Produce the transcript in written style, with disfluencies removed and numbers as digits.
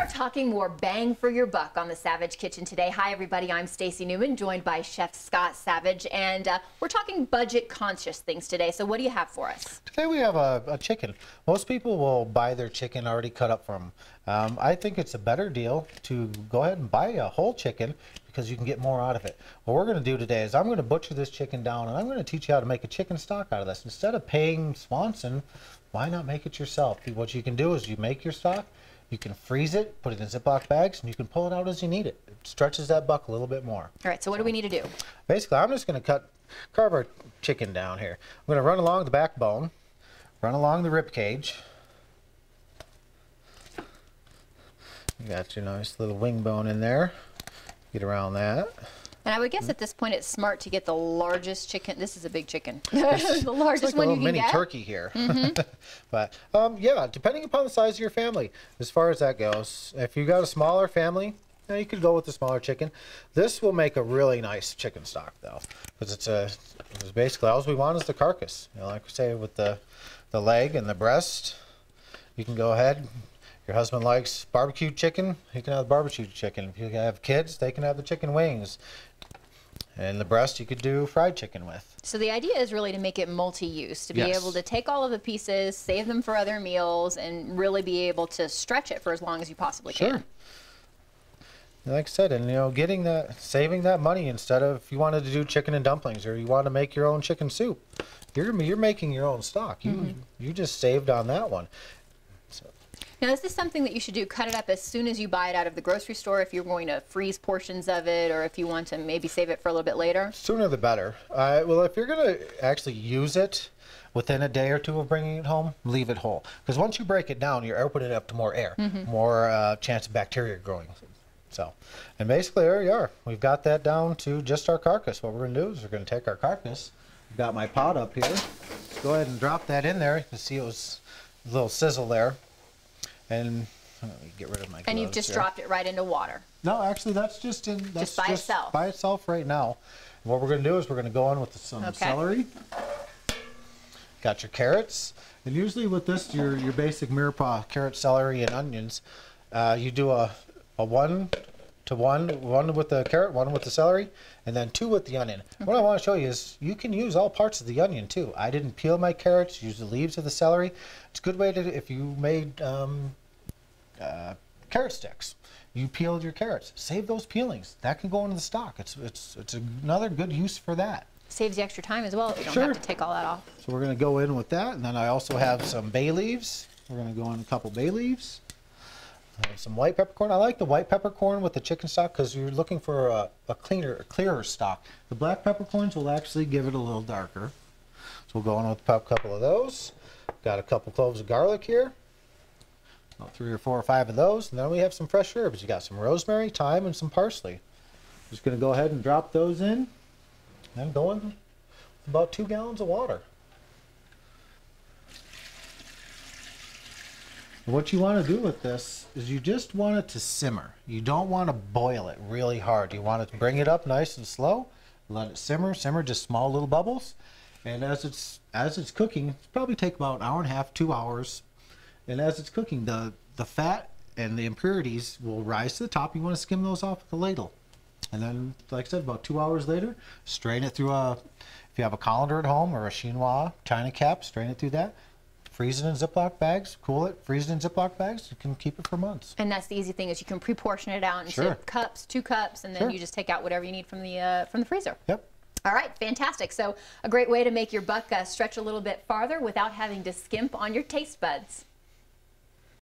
talking more bang for your buck on the Savage Kitchen today. Hi, everybody. I'm Stacy Newman, joined by Chef Scott Savage, and we're talking budget-conscious things today. So what do you have for us? Today we have a chicken. Most people will buy their chicken already cut up from them. I think it's a better deal to go ahead and buy a whole chicken because you can get more out of it. What we're going to do today is I'm going to butcher this chicken down, and I'm going to teach you how to make a chicken stock out of this. Instead of paying Swanson, why not make it yourself? What you can do is you make your stock, you can freeze it, put it in Ziploc bags, and you can pull it out as you need it. It stretches that buck a little bit more. All right, so what do we need to do? Basically, I'm just going to carve our chicken down here. I'm going to run along the backbone, run along the rib cage. You got your nice little wing bone in there. Get around that. And I would guess at this point it's smart to get the largest chicken. This is a big chicken. The largest one you can get. It's like a little mini turkey here. But yeah, depending upon the size of your family, as far as that goes. If you got a smaller family, you could go with the smaller chicken. This will make a really nice chicken stock though, because it's basically all we want is the carcass. You know, like we say with the leg and the breast, you can go ahead. Your husband likes barbecue chicken, he can have barbecue chicken. If you have kids, they can have the chicken wings. And the breast you could do fried chicken with. So the idea is really to make it multi-use, to be able to take all of the pieces, save them for other meals, and really be able to stretch it for as long as you possibly can. Like I said, and you know, saving that money instead of if you wanted to do chicken and dumplings or you want to make your own chicken soup, you're making your own stock. You just saved on that one. Now, is this something that you should do, cut it up as soon as you buy it out of the grocery store if you're going to freeze portions of it, or if you want to maybe save it for a little bit later? Sooner the better. Well, if you're going to actually use it within a day or two of bringing it home, leave it whole. Because once you break it down, you're opening it up to more air, more chance of bacteria growing. So, and basically there you are. We've got that down to just our carcass. What we're going to do is we're going to take our carcass. I've got my pot up here. Let's go ahead and drop that in there. You can see it was a little sizzle there. And let me get rid of my gloves. And you've just dropped it right into water. No, actually, that's just by itself. By itself right now. And what we're going to do is we're going to go on with some celery. Got your carrots, and usually with this, your basic mirepoix carrot, celery, and onions, you do a 1 to 1, 1 with the carrot, 1 with the celery, and then 2 with the onion. What I want to show you is you can use all parts of the onion too. I didn't peel my carrots, use the leaves of the celery. It's a good way to, if you made carrot sticks, you peeled your carrots, save those peelings. That can go into the stock. It's another good use for that. Saves you extra time as well if you don't have to take all that off. So we're going to go in with that, and then I also have some bay leaves. We're going to go in a couple bay leaves. Some white peppercorn. I like the white peppercorn with the chicken stock because you're looking for a clearer stock. The black peppercorns will actually give it a little darker. So we'll go in with a couple of those. Got a couple cloves of garlic here. About 3 or 4 or 5 of those. And then we have some fresh herbs. You got some rosemary, thyme, and some parsley. Just going to go ahead and drop those in. And go in with about 2 gallons of water. What you want to do with this is you just want it to simmer. You don't want to boil it really hard. You want to bring it up nice and slow, let it simmer just small little bubbles. And as it's cooking, it's probably take about an hour and a half, 2 hours. And as it's cooking, the fat and the impurities will rise to the top. You want to skim those off with a ladle. And then, like I said, about 2 hours later, strain it through if you have a colander at home or a chinois china cap, strain it through that. Freeze it in Ziploc bags, cool it, freeze it in Ziploc bags. You can keep it for months. And that's the easy thing is you can pre-portion it out into cups, 2 cups, and then you just take out whatever you need from the freezer. Yep. All right, fantastic. So a great way to make your buck stretch a little bit farther without having to skimp on your taste buds.